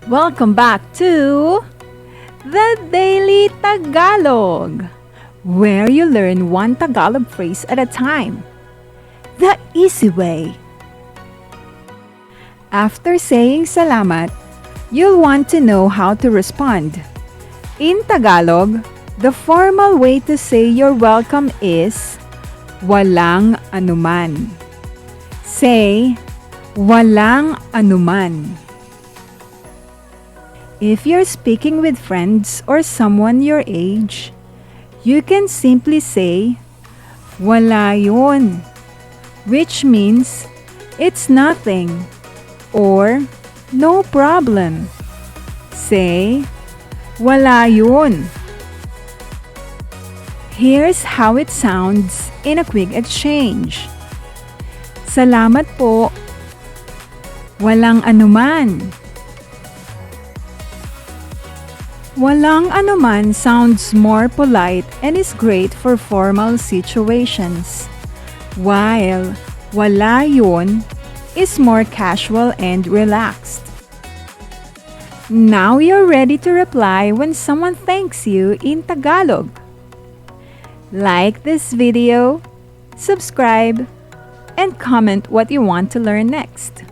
Welcome back to the Daily Tagalog, where you learn one Tagalog phrase at a time. The easy way. After saying salamat, you'll want to know how to respond. In Tagalog, the formal way to say you're welcome is Walang Anuman. Say, Walang Anuman. If you're speaking with friends or someone your age, you can simply say, Wala yun, which means it's nothing or no problem. Say, Wala yun. Here's how it sounds in a quick exchange. Salamat po. Walang anuman. Walang anuman sounds more polite and is great for formal situations, while wala yun is more casual and relaxed. Now you're ready to reply when someone thanks you in Tagalog. Like this video, subscribe, and comment what you want to learn next.